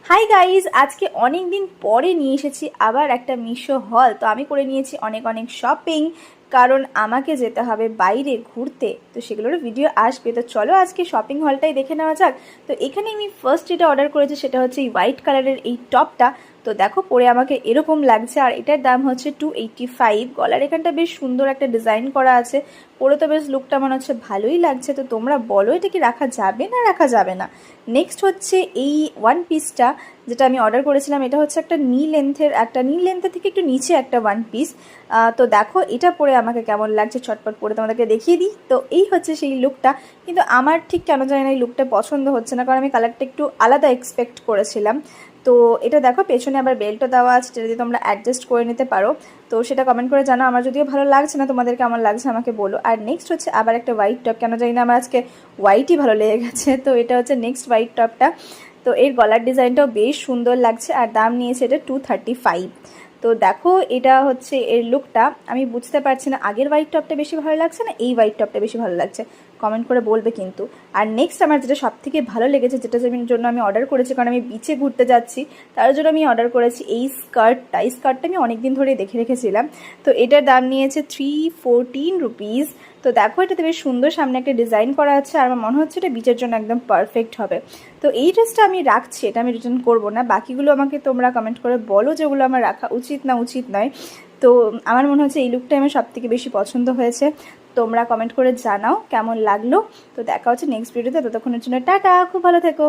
Hi guys, আজকে অনেক দিন পরে নিয়ে এসেছি আবার একটা মিশো হল। তো আমি করে নিয়েছি অনেক অনেক শপিং, কারণ আমাকে যেতে হবে বাইরে ঘুরতে, তো সেগুলোর ভিডিও আসবে। তো চলো আজকে শপিং হলটাই দেখে নেওয়া যাক। তো এখানে আমি ফার্স্ট যেটা অর্ডার করেছি সেটা হচ্ছে এই হোয়াইট কালারের এই টপটা। তো দেখো পরে আমাকে এরকম লাগছে, আর এটার দাম হচ্ছে 285। গলার এখানটা বেশ সুন্দর একটা ডিজাইন করা আছে, পরে তো বেশ লুকটা মনে হচ্ছে ভালোই লাগছে। তো তোমরা বলো এটা কি রাখা যাবে না রাখা যাবে না। নেক্সট হচ্ছে এই ওয়ান পিসটা যেটা আমি অর্ডার করেছিলাম, এটা হচ্ছে একটা নি লেন্থের থেকে একটু নিচে একটা ওয়ান পিস। তো দেখো এটা পরে আমাকে কেমন লাগছে, চটপট পরে তোমাদেরকে দেখিয়ে দিই। তো এই হচ্ছে সেই লুকটা, কিন্তু আমার ঠিক কেন জানি না এই লুকটা পছন্দ হচ্ছে না, কারণ আমি কালারটা একটু আলাদা এক্সপেক্ট করেছিলাম। তো এটা দেখো পেছনে আবার বেল্টও দেওয়া আছে, যেটা দিয়ে তোমরা অ্যাডজাস্ট করে নিতে পারো। তো সেটা কমেন্ট করে জানো। আমার যদিও ভালো লাগছে না, তোমাদের কেমন লাগছে আমাকে বলো। আর নেক্সট হচ্ছে আবার একটা হোয়াইট টপ, কেন জানি না আমার আজকে হোয়াইটই ভালো লেগে গেছে। তো এটা হচ্ছে নেক্সট হোয়াইট টপটা। তো এর গলার ডিজাইনটাও বেশ সুন্দর লাগছে, আর দাম নিয়েছে এটা 235। তো দেখো এটা হচ্ছে এর লুকটা। আমি বুঝতে পারছি না আগের হোয়াইট টপটা বেশি ভালো লাগছে না এই হোয়াইট টপটা বেশি ভালো লাগছে, কমেন্ট করে বলবে কিন্তু। আর নেক্সট আমার যেটা সব থেকে ভালো লেগেছে, যেটার জন্য আমি অর্ডার করেছি, কারণ আমি বিচে ঘুরতে যাচ্ছি, তার জন্য আমি অর্ডার করেছি এই স্কার্টটা। এই স্কার্টটা আমি অনেক দিন ধরে দেখে রেখেছিলাম। তো এটার দাম নিয়েছে 314 রুপিস। তো দেখো এটাতে বেশ সুন্দর সামনে একটা ডিজাইন করা আছে, আর আমার মনে হচ্ছে এটা বিচের জন্য একদম পারফেক্ট হবে। তো এই ড্রেসটা আমি রাখছি, এটা আমি রিটার্ন করবো না। বাকিগুলো আমাকে তোমরা কমেন্ট করে বলো যেগুলো আমার রাখা উচিত না উচিত নয়। তো আমার মনে হচ্ছে এই লুকটাই আমার সব থেকে বেশি পছন্দ হয়েছে। তোমরা কমেন্ট করে জানাও কেমন লাগলো। তো দেখা হচ্ছে নেক্সট ভিডিওতে, ততক্ষণের জন্য টাটা, খুব ভালো থেকো।